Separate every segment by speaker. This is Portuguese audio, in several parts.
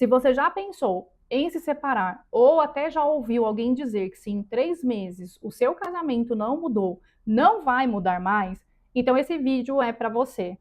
Speaker 1: Se você já pensou em se separar, ou até já ouviu alguém dizer que se em 3 meses o seu casamento não mudou, não vai mudar mais, então esse vídeo é para você.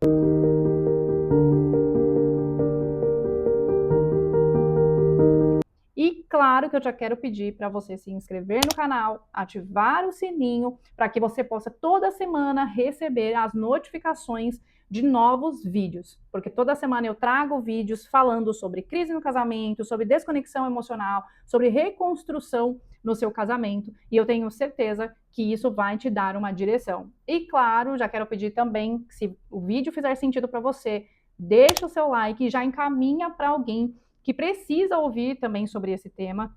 Speaker 1: E claro que eu já quero pedir para você se inscrever no canal, ativar o sininho, para que você possa toda semana receber as notificações de novos vídeos. Porque toda semana eu trago vídeos falando sobre crise no casamento, sobre desconexão emocional, sobre reconstrução no seu casamento. E eu tenho certeza que isso vai te dar uma direção. E claro, já quero pedir também, que se o vídeo fizer sentido para você, deixa o seu like e já encaminha para alguém que precisa ouvir também sobre esse tema,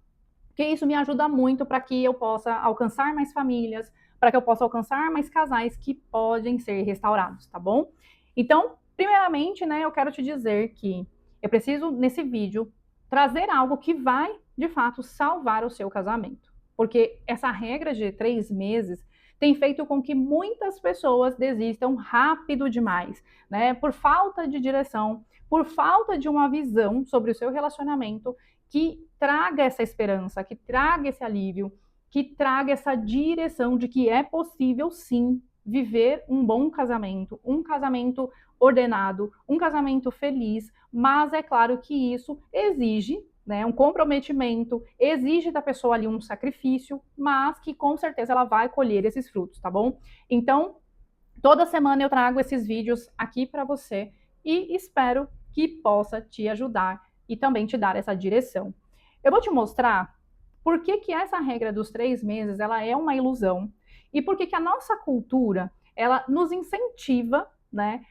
Speaker 1: porque isso me ajuda muito para que eu possa alcançar mais famílias, para que eu possa alcançar mais casais que podem ser restaurados, tá bom? Então, primeiramente, né, eu quero te dizer que eu preciso, nesse vídeo, trazer algo que vai, de fato, salvar o seu casamento. Porque essa regra de 3 meses tem feito com que muitas pessoas desistam rápido demais, né? Por falta de direção, por falta de uma visão sobre o seu relacionamento que traga essa esperança, que traga esse alívio, que traga essa direção de que é possível sim viver um bom casamento, um casamento ordenado, um casamento feliz, mas é claro que isso exige, né, um comprometimento, exige da pessoa ali um sacrifício, mas que com certeza ela vai colher esses frutos, tá bom? Então, toda semana eu trago esses vídeos aqui para você e espero que possa te ajudar e também te dar essa direção. Eu vou te mostrar por que essa regra dos 3 meses ela é uma ilusão e por que a nossa cultura ela nos incentiva, né,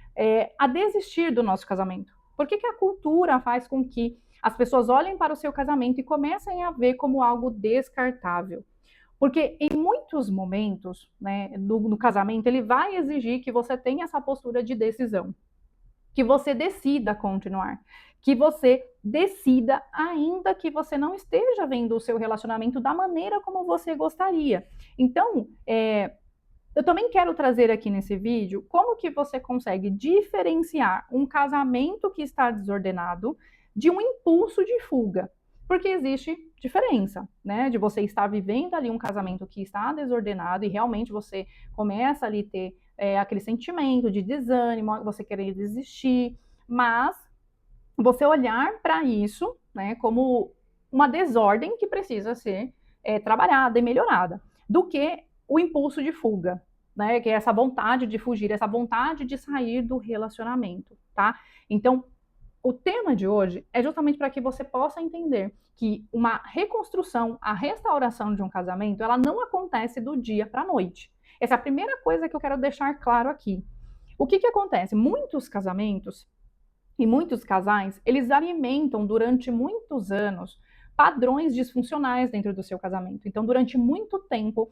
Speaker 1: a desistir do nosso casamento. Por que a cultura faz com que as pessoas olhem para o seu casamento e comecem a ver como algo descartável? Porque em muitos momentos, né, no casamento, ele vai exigir que você tenha essa postura de decisão, que você decida continuar, que você decida, ainda que você não esteja vendo o seu relacionamento da maneira como você gostaria. Então, eu também quero trazer aqui nesse vídeo como que você consegue diferenciar um casamento que está desordenado de um impulso de fuga. Porque existe diferença, né? De você estar vivendo ali um casamento que está desordenado e realmente você começa ali a ter aquele sentimento de desânimo, você querer desistir, mas você olhar para isso, né, como uma desordem que precisa ser trabalhada e melhorada, do que o impulso de fuga, né, que é essa vontade de fugir, essa vontade de sair do relacionamento, tá? Então, o tema de hoje é justamente para que você possa entender que uma reconstrução, a restauração de um casamento, ela não acontece do dia para a noite. Essa é a primeira coisa que eu quero deixar claro aqui. O que acontece? Muitos casamentos e muitos casais, eles alimentam durante muitos anos padrões disfuncionais dentro do seu casamento. Então, durante muito tempo,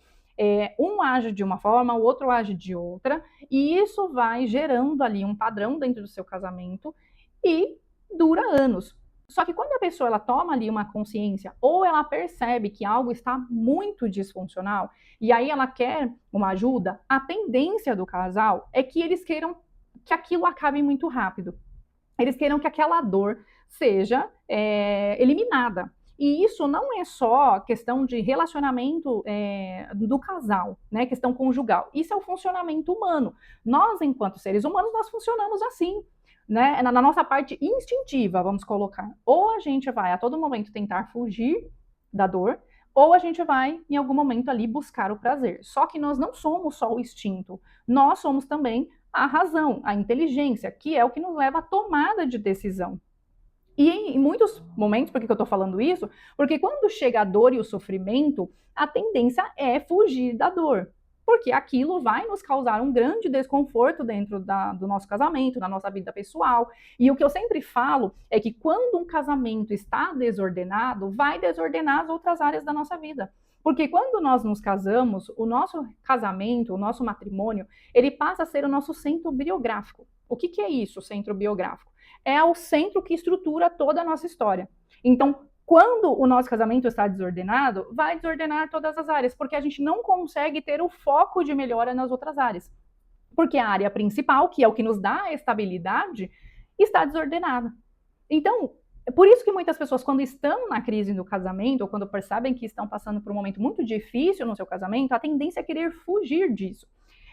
Speaker 1: um age de uma forma, o outro age de outra, e isso vai gerando ali um padrão dentro do seu casamento e dura anos. Só que quando a pessoa ela toma ali uma consciência ou ela percebe que algo está muito disfuncional e aí ela quer uma ajuda, a tendência do casal é que eles queiram que aquilo acabe muito rápido. Eles queiram que aquela dor seja eliminada. E isso não é só questão de relacionamento do casal, né? Questão conjugal. Isso é o funcionamento humano. Nós, enquanto seres humanos, nós funcionamos assim, né? Na nossa parte instintiva, vamos colocar. Ou a gente vai a todo momento tentar fugir da dor, ou a gente vai, em algum momento ali, buscar o prazer. Só que nós não somos só o instinto, nós somos também a razão, a inteligência, que é o que nos leva à tomada de decisão. E em muitos momentos, por que eu estou falando isso? Porque quando chega a dor e o sofrimento, a tendência é fugir da dor. Porque aquilo vai nos causar um grande desconforto dentro do nosso casamento, na nossa vida pessoal. E o que eu sempre falo é que quando um casamento está desordenado, vai desordenar as outras áreas da nossa vida. Porque quando nós nos casamos, o nosso casamento, o nosso matrimônio, ele passa a ser o nosso centro biográfico. O que é isso, centro biográfico? É o centro que estrutura toda a nossa história. Então, quando o nosso casamento está desordenado, vai desordenar todas as áreas, porque a gente não consegue ter o foco de melhora nas outras áreas. Porque a área principal, que é o que nos dá a estabilidade, está desordenada. Então, Por isso que muitas pessoas, quando estão na crise do casamento, ou quando percebem que estão passando por um momento muito difícil no seu casamento, a tendência é querer fugir disso.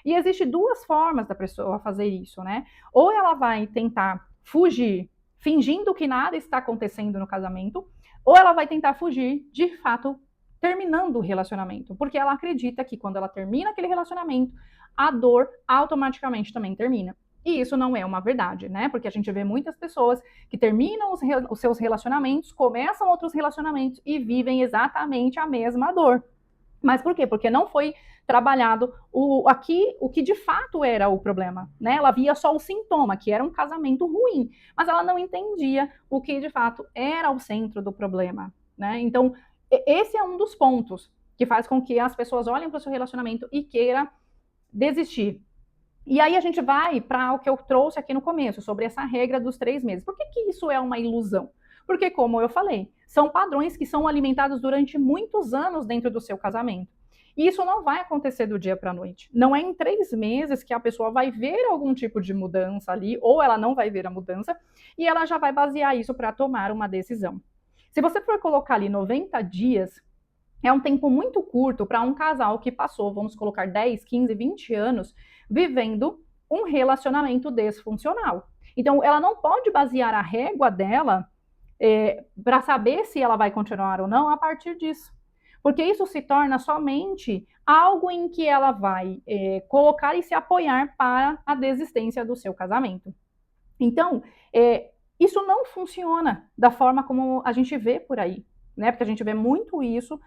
Speaker 1: E existe duas formas da pessoa fazer isso, né? Ou ela vai tentar fugir, fingindo que nada está acontecendo no casamento, ou ela vai tentar fugir, de fato, terminando o relacionamento. Porque ela acredita que quando ela termina aquele relacionamento, a dor automaticamente também termina. E isso não é uma verdade, né? Porque a gente vê muitas pessoas que terminam os seus relacionamentos, começam outros relacionamentos e vivem exatamente a mesma dor. Mas por quê? Porque não foi trabalhado o que de fato era o problema, né? Ela via só o sintoma, que era um casamento ruim, mas ela não entendia o que de fato era o centro do problema, né? Então, esse é um dos pontos que faz com que as pessoas olhem para o seu relacionamento e queiram desistir. E aí a gente vai para o que eu trouxe aqui no começo, sobre essa regra dos 3 meses. Por que isso é uma ilusão? Porque, como eu falei, são padrões que são alimentados durante muitos anos dentro do seu casamento. E isso não vai acontecer do dia para a noite. Não é em 3 meses que a pessoa vai ver algum tipo de mudança ali, ou ela não vai ver a mudança, e ela já vai basear isso para tomar uma decisão. Se você for colocar ali 90 dias, é um tempo muito curto para um casal que passou, vamos colocar 10, 15, 20 anos vivendo um relacionamento desfuncional. Então, ela não pode basear a régua dela para saber se ela vai continuar ou não a partir disso. Porque isso se torna somente algo em que ela vai colocar e se apoiar para a desistência do seu casamento. Então, isso não funciona da forma como a gente vê por aí, né? Porque a gente vê muito isso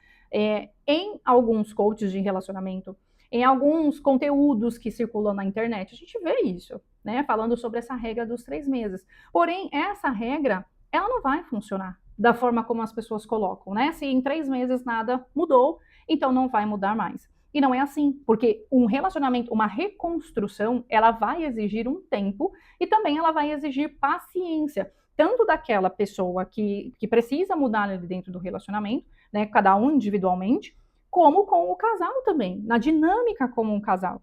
Speaker 1: em alguns coaches de relacionamento, em alguns conteúdos que circulam na internet. A gente vê isso, né? Falando sobre essa regra dos 3 meses. Porém, essa regra, ela não vai funcionar da forma como as pessoas colocam, né? Se em 3 meses nada mudou, então não vai mudar mais. E não é assim, porque um relacionamento, uma reconstrução, ela vai exigir um tempo e também ela vai exigir paciência, tanto daquela pessoa que precisa mudar ali dentro do relacionamento, né, cada um individualmente, como com o casal também, na dinâmica como um casal.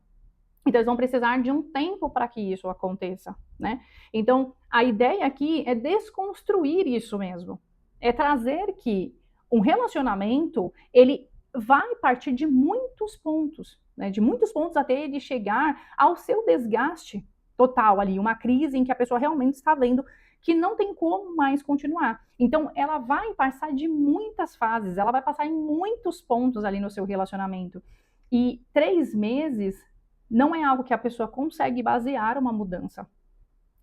Speaker 1: Então, eles vão precisar de um tempo para que isso aconteça, né? Então, a ideia aqui é desconstruir isso mesmo. É trazer que um relacionamento, ele vai partir de muitos pontos, né? De muitos pontos até ele chegar ao seu desgaste total ali, uma crise em que a pessoa realmente está vendo que não tem como mais continuar. Então, ela vai passar de muitas fases, ela vai passar em muitos pontos ali no seu relacionamento. E 3 meses não é algo que a pessoa consegue basear uma mudança,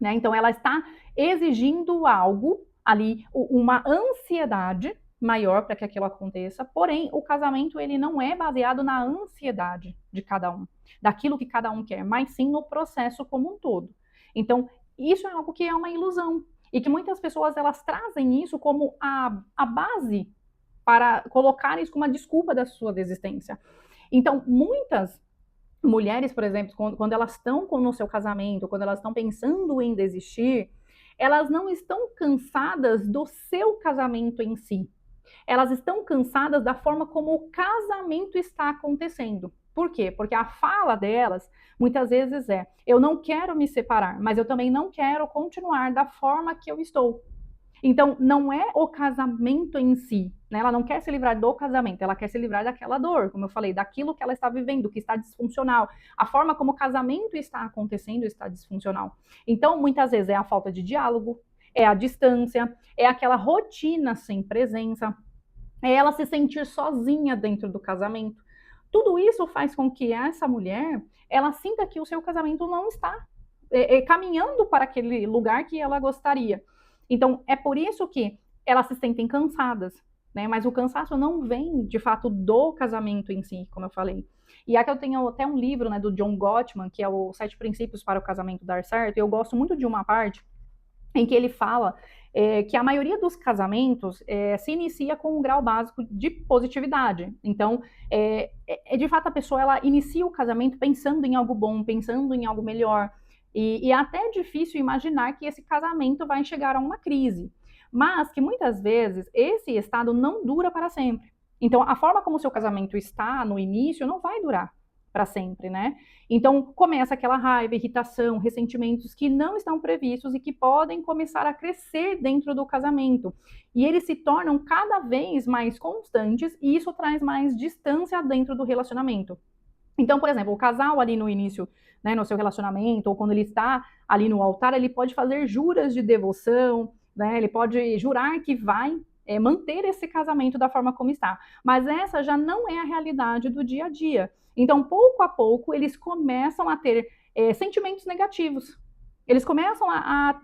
Speaker 1: né? Então, ela está exigindo algo ali, uma ansiedade maior para que aquilo aconteça, porém, o casamento, ele não é baseado na ansiedade de cada um, daquilo que cada um quer, mas sim no processo como um todo. Então, isso é algo que é uma ilusão, e que muitas pessoas, elas trazem isso como a base para colocar isso como uma desculpa da sua desistência. Então, muitas mulheres, por exemplo, quando elas estão no seu casamento, quando elas estão pensando em desistir, elas não estão cansadas do seu casamento em si. Elas estão cansadas da forma como o casamento está acontecendo. Por quê? Porque a fala delas, muitas vezes eu não quero me separar, mas eu também não quero continuar da forma que eu estou. Então, não é o casamento em si, né? Ela não quer se livrar do casamento, ela quer se livrar daquela dor, como eu falei, daquilo que ela está vivendo, que está disfuncional. A forma como o casamento está acontecendo está disfuncional. Então, muitas vezes é a falta de diálogo, é a distância, é aquela rotina sem presença, é ela se sentir sozinha dentro do casamento. Tudo isso faz com que essa mulher, ela sinta que o seu casamento não está caminhando para aquele lugar que ela gostaria. Então, é por isso que elas se sentem cansadas, né? Mas o cansaço não vem, de fato, do casamento em si, como eu falei. E aqui eu tenho até um livro, né, do John Gottman, que é o 7 Princípios para o Casamento Dar Certo, e eu gosto muito de uma parte em que ele fala que a maioria dos casamentos se inicia com um grau básico de positividade. Então, de fato, a pessoa, ela inicia o casamento pensando em algo bom, pensando em algo melhor, e é até difícil imaginar que esse casamento vai chegar a uma crise, mas que muitas vezes esse estado não dura para sempre. Então, a forma como o seu casamento está no início não vai durar. para sempre, né? Então começa aquela raiva, irritação, ressentimentos que não estão previstos e que podem começar a crescer dentro do casamento. E eles se tornam cada vez mais constantes e isso traz mais distância dentro do relacionamento. Então, por exemplo, o casal ali no início, né, no seu relacionamento, ou quando ele está ali no altar, ele pode fazer juras de devoção, né, ele pode jurar que vai manter esse casamento da forma como está. Mas essa já não é a realidade do dia a dia. Então, pouco a pouco, eles começam a ter sentimentos negativos. Eles começam a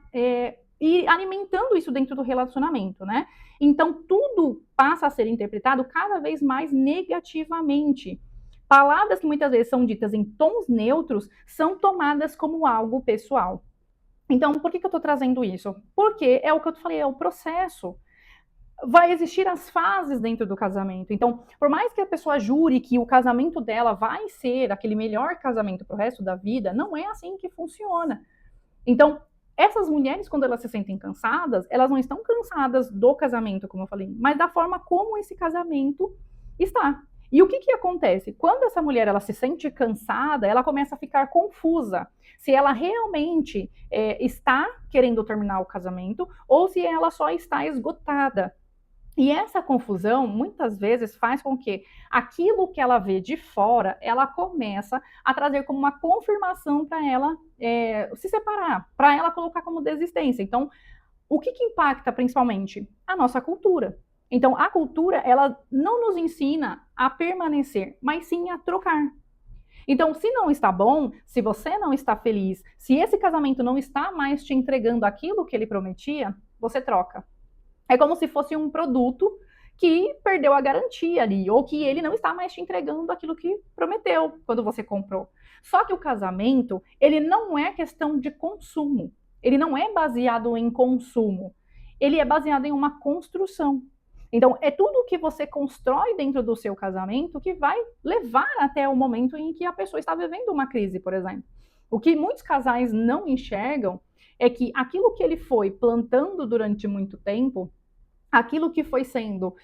Speaker 1: ir alimentando isso dentro do relacionamento, né? Então, tudo passa a ser interpretado cada vez mais negativamente. Palavras que muitas vezes são ditas em tons neutros são tomadas como algo pessoal. Então, por que eu estou trazendo isso? Porque é o que eu falei, é o processo. Vai existir as fases dentro do casamento. Então, por mais que a pessoa jure que o casamento dela vai ser aquele melhor casamento para o resto da vida, não é assim que funciona. Então, essas mulheres, quando elas se sentem cansadas, elas não estão cansadas do casamento, como eu falei, mas da forma como esse casamento está. E o que acontece? Quando essa mulher ela se sente cansada, ela começa a ficar confusa se ela realmente está querendo terminar o casamento ou se ela só está esgotada. E essa confusão, muitas vezes, faz com que aquilo que ela vê de fora, ela começa a trazer como uma confirmação para ela se separar, para ela colocar como desistência. Então, o que impacta principalmente? A nossa cultura. Então, a cultura, ela não nos ensina a permanecer, mas sim a trocar. Então, se não está bom, se você não está feliz, se esse casamento não está mais te entregando aquilo que ele prometia, você troca. É como se fosse um produto que perdeu a garantia ali, ou que ele não está mais te entregando aquilo que prometeu quando você comprou. Só que o casamento, ele não é questão de consumo. Ele não é baseado em consumo. Ele é baseado em uma construção. Então, é tudo que você constrói dentro do seu casamento que vai levar até o momento em que a pessoa está vivendo uma crise, por exemplo. O que muitos casais não enxergam é que aquilo que ele foi plantando durante muito tempo, aquilo que foi sendo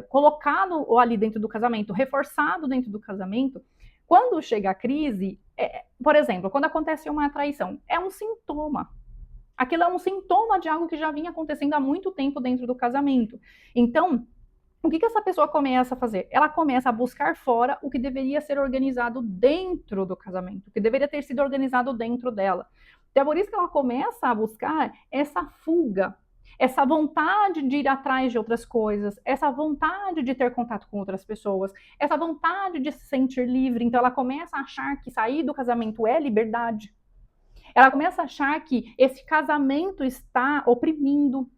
Speaker 1: colocado ali dentro do casamento, reforçado dentro do casamento, quando chega a crise, por exemplo, quando acontece uma traição, é um sintoma. Aquilo é um sintoma de algo que já vinha acontecendo há muito tempo dentro do casamento. Então, o que essa pessoa começa a fazer? Ela começa a buscar fora o que deveria ser organizado dentro do casamento, o que deveria ter sido organizado dentro dela. Então, é por isso que ela começa a buscar essa fuga, essa vontade de ir atrás de outras coisas, essa vontade de ter contato com outras pessoas, essa vontade de se sentir livre. Então, ela começa a achar que sair do casamento é liberdade. Ela começa a achar que esse casamento está oprimindo,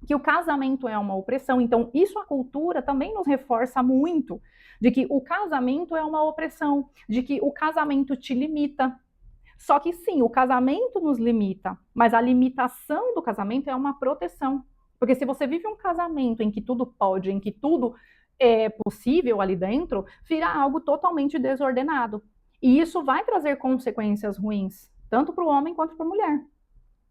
Speaker 1: que o casamento é uma opressão. Então, isso a cultura também nos reforça muito, de que o casamento é uma opressão, de que o casamento te limita. Só que sim, o casamento nos limita, mas a limitação do casamento é uma proteção. Porque se você vive um casamento em que tudo pode, em que tudo é possível ali dentro, vira algo totalmente desordenado. E isso vai trazer consequências ruins, tanto para o homem quanto para a mulher.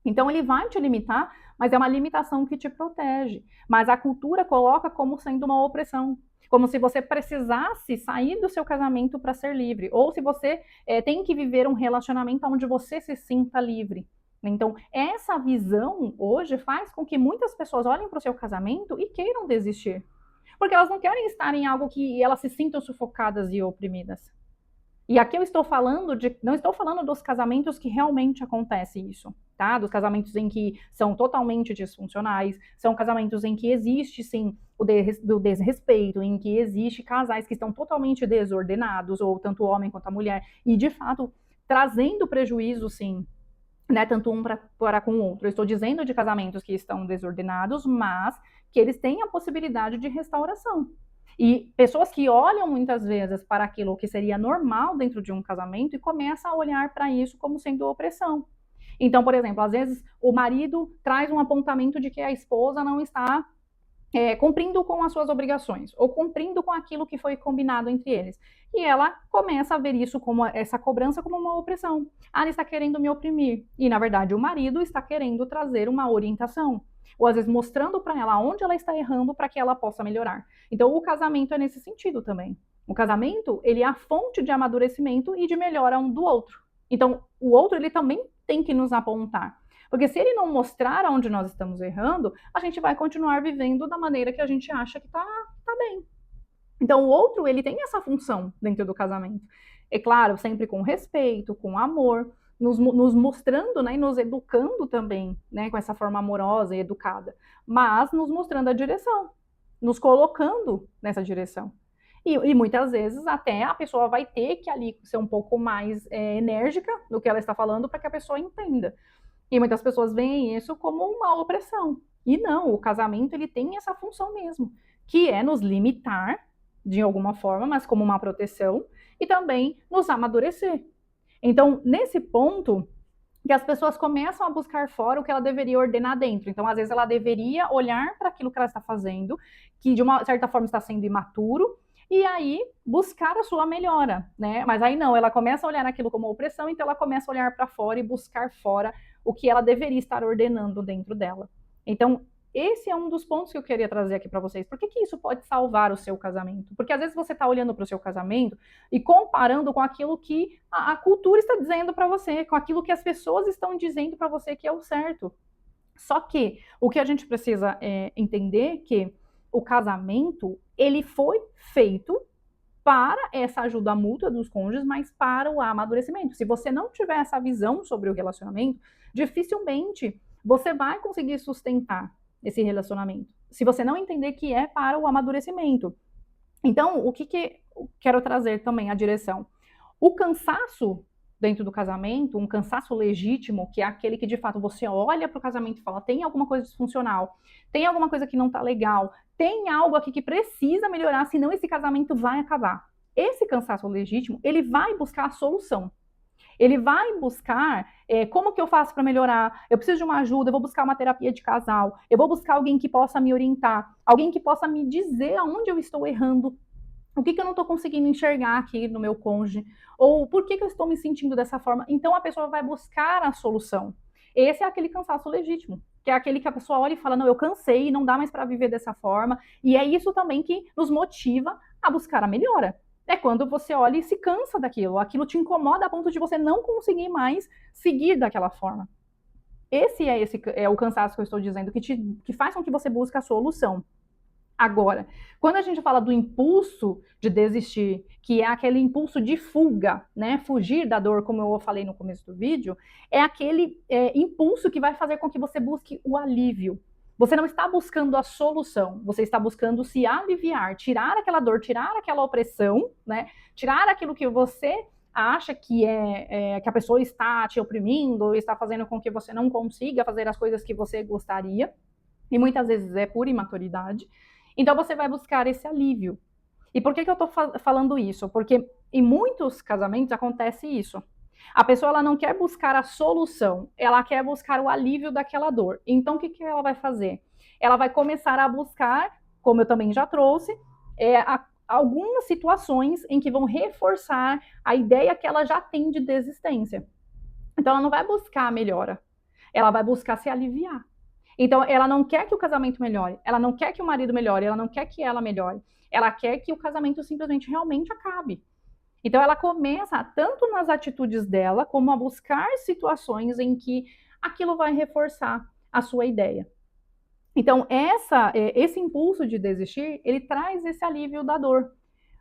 Speaker 1: Então ele vai te limitar, mas é uma limitação que te protege. Mas a cultura coloca como sendo uma opressão, como se você precisasse sair do seu casamento para ser livre, ou se você tem que viver um relacionamento onde você se sinta livre. Então, essa visão hoje faz com que muitas pessoas olhem para o seu casamento e queiram desistir. Porque elas não querem estar em algo que elas se sintam sufocadas e oprimidas. E aqui eu estou falando não estou falando dos casamentos que realmente acontece isso, tá? Dos casamentos em que são totalmente disfuncionais, são casamentos em que existe sim o desrespeito, em que existe casais que estão totalmente desordenados, ou tanto o homem quanto a mulher, e de fato trazendo prejuízo sim, né? Tanto um para com o outro. Eu estou dizendo de casamentos que estão desordenados, mas que eles têm a possibilidade de restauração. E pessoas que olham muitas vezes para aquilo que seria normal dentro de um casamento e começam a olhar para isso como sendo opressão. Então, por exemplo, às vezes o marido traz um apontamento de que a esposa não está cumprindo com as suas obrigações, ou cumprindo com aquilo que foi combinado entre eles. E ela começa a ver isso como essa cobrança como uma opressão. Ah, ele está querendo me oprimir. E, na verdade, o marido está querendo trazer uma orientação. Ou, às vezes, mostrando para ela onde ela está errando para que ela possa melhorar. Então, o casamento é nesse sentido também. O casamento, ele é a fonte de amadurecimento e de melhora um do outro. Então, o outro, ele também tem que nos apontar. Porque se ele não mostrar onde nós estamos errando, a gente vai continuar vivendo da maneira que a gente acha que tá bem. Então, o outro, ele tem essa função dentro do casamento. É claro, sempre com respeito, com amor, nos mostrando, né, e nos educando também, né, com essa forma amorosa e educada, mas nos mostrando a direção, nos colocando nessa direção. E muitas vezes até a pessoa vai ter que ali ser um pouco mais enérgica no que ela está falando para que a pessoa entenda. E muitas pessoas veem isso como uma opressão. E não, o casamento ele tem essa função mesmo, que é nos limitar de alguma forma, mas como uma proteção, e também nos amadurecer. Então, nesse ponto, que as pessoas começam a buscar fora o que ela deveria ordenar dentro. Então, às vezes, ela deveria olhar para aquilo que ela está fazendo, que de uma certa forma está sendo imaturo, e aí buscar a sua melhora, né? Mas aí não, ela começa a olhar aquilo como opressão, então ela começa a olhar para fora e buscar fora o que ela deveria estar ordenando dentro dela. Então, esse é um dos pontos que eu queria trazer aqui para vocês. Por que isso pode salvar o seu casamento? Porque às vezes você está olhando para o seu casamento e comparando com aquilo que a cultura está dizendo para você, com aquilo que as pessoas estão dizendo para você que é o certo. Só que o que a gente precisa entender que o casamento, ele foi feito para essa ajuda mútua dos cônjuges, mas para o amadurecimento. Se você não tiver essa visão sobre o relacionamento, dificilmente você vai conseguir sustentar esse relacionamento. Se você não entender que é para o amadurecimento. Então, o que eu quero trazer também a direção? O cansaço dentro do casamento, um cansaço legítimo, que é aquele que de fato você olha para o casamento e fala, tem alguma coisa disfuncional, tem alguma coisa que não está legal, tem algo aqui que precisa melhorar, senão esse casamento vai acabar. Esse cansaço legítimo, ele vai buscar a solução. Ele vai buscar como que eu faço para melhorar, eu preciso de uma ajuda, eu vou buscar uma terapia de casal, eu vou buscar alguém que possa me orientar, alguém que possa me dizer aonde eu estou errando, o que eu não estou conseguindo enxergar aqui no meu cônjuge, ou por que eu estou me sentindo dessa forma. Então a pessoa vai buscar a solução. Esse é aquele cansaço legítimo, que é aquele que a pessoa olha e fala, não, eu cansei, não dá mais para viver dessa forma, e é isso também que nos motiva a buscar a melhora. É quando você olha e se cansa daquilo, aquilo te incomoda a ponto de você não conseguir mais seguir daquela forma. Esse é o cansaço que eu estou dizendo, que faz com que você busque a solução. Agora, quando a gente fala do impulso de desistir, que é aquele impulso de fuga, né? Fugir da dor, como eu falei no começo do vídeo, é aquele impulso que vai fazer com que você busque o alívio. Você não está buscando a solução, você está buscando se aliviar, tirar aquela dor, tirar aquela opressão, né? Tirar aquilo que você acha que que a pessoa está te oprimindo, está fazendo com que você não consiga fazer as coisas que você gostaria, e muitas vezes é por imaturidade. Então você vai buscar esse alívio. E por que eu estou falando isso? Porque em muitos casamentos acontece isso. A pessoa ela não quer buscar a solução, ela quer buscar o alívio daquela dor. Então o que ela vai fazer? Ela vai começar a buscar, como eu também já trouxe, algumas situações em que vão reforçar a ideia que ela já tem de desistência. Então ela não vai buscar a melhora, ela vai buscar se aliviar. Então, ela não quer que o casamento melhore, ela não quer que o marido melhore, ela não quer que ela melhore. Ela quer que o casamento simplesmente realmente acabe. Então, ela começa, tanto nas atitudes dela, como a buscar situações em que aquilo vai reforçar a sua ideia. Então, esse impulso de desistir, ele traz esse alívio da dor.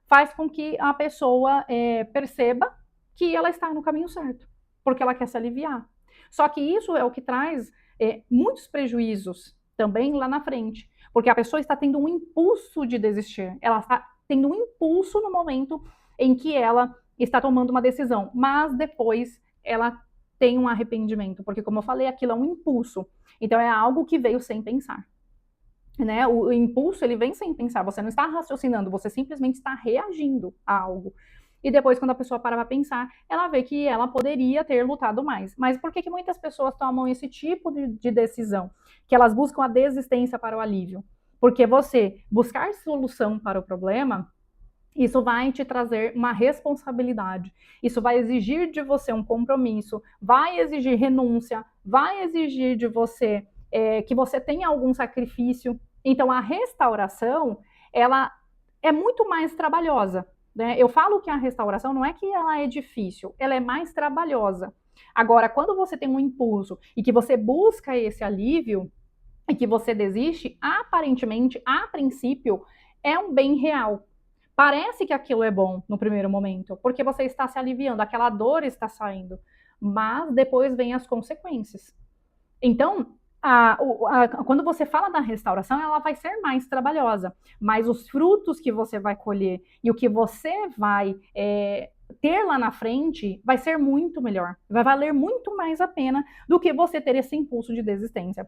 Speaker 1: Faz com que a pessoa perceba que ela está no caminho certo, porque ela quer se aliviar. Só que isso é o que traz muitos prejuízos também lá na frente, porque a pessoa está tendo um impulso de desistir, ela está tendo um impulso no momento em que ela está tomando uma decisão, mas depois ela tem um arrependimento, porque como eu falei, aquilo é um impulso, então é algo que veio sem pensar. Né? O impulso ele vem sem pensar, você não está raciocinando, você simplesmente está reagindo a algo. E depois, quando a pessoa para pensar, ela vê que ela poderia ter lutado mais. Mas por que muitas pessoas tomam esse tipo de decisão? Que elas buscam a desistência para o alívio. Porque você buscar solução para o problema, isso vai te trazer uma responsabilidade. Isso vai exigir de você um compromisso, vai exigir renúncia, vai exigir de você que você tenha algum sacrifício. Então, a restauração, ela é muito mais trabalhosa. né? Eu falo que a restauração não é que ela é difícil, ela é mais trabalhosa. Agora, quando você tem um impulso e que você busca esse alívio e que você desiste, aparentemente, a princípio, é um bem real. Parece que aquilo é bom no primeiro momento, porque você está se aliviando, aquela dor está saindo, mas depois vem as consequências. Então, quando você fala da restauração, ela vai ser mais trabalhosa, mas os frutos que você vai colher e o que você vai ter lá na frente vai ser muito melhor, vai valer muito mais a pena do que você ter esse impulso de desistência.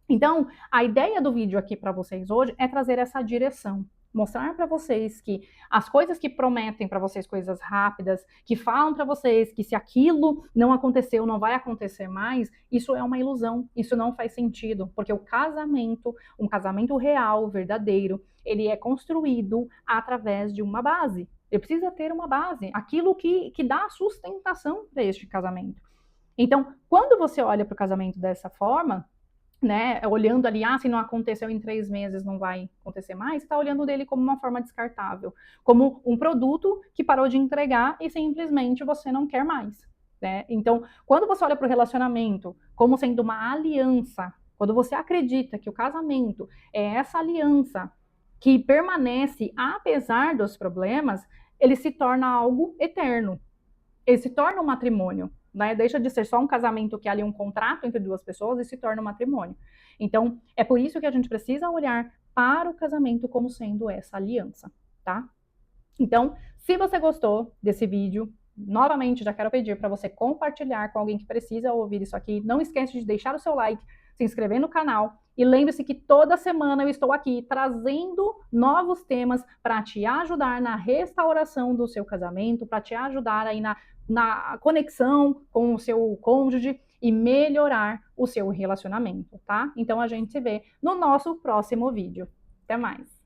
Speaker 1: Então, a ideia do vídeo aqui para vocês hoje é trazer essa direção. Mostrar para vocês que as coisas que prometem para vocês coisas rápidas, que falam para vocês que se aquilo não aconteceu, não vai acontecer mais, isso é uma ilusão, isso não faz sentido, porque o casamento, um casamento real, verdadeiro, ele é construído através de uma base. Ele precisa ter uma base, aquilo que dá sustentação para este casamento. Então, quando você olha para o casamento dessa forma, né, olhando ali, se não aconteceu em 3 meses, não vai acontecer mais, está olhando dele como uma forma descartável, como um produto que parou de entregar e simplesmente você não quer mais, né? Então, quando você olha para o relacionamento como sendo uma aliança, quando você acredita que o casamento é essa aliança que permanece apesar dos problemas, ele se torna algo eterno, ele se torna um matrimônio, né? Deixa de ser só um casamento que é ali um contrato entre duas pessoas e se torna um matrimônio. Então, é por isso que a gente precisa olhar para o casamento como sendo essa aliança, tá? Então, se você gostou desse vídeo, novamente já quero pedir para você compartilhar com alguém que precisa ouvir isso aqui. Não esquece de deixar o seu like, se inscrever no canal e lembre-se que toda semana eu estou aqui trazendo novos temas para te ajudar na restauração do seu casamento, para te ajudar aí na conexão com o seu cônjuge e melhorar o seu relacionamento, tá? Então a gente se vê no nosso próximo vídeo. Até mais!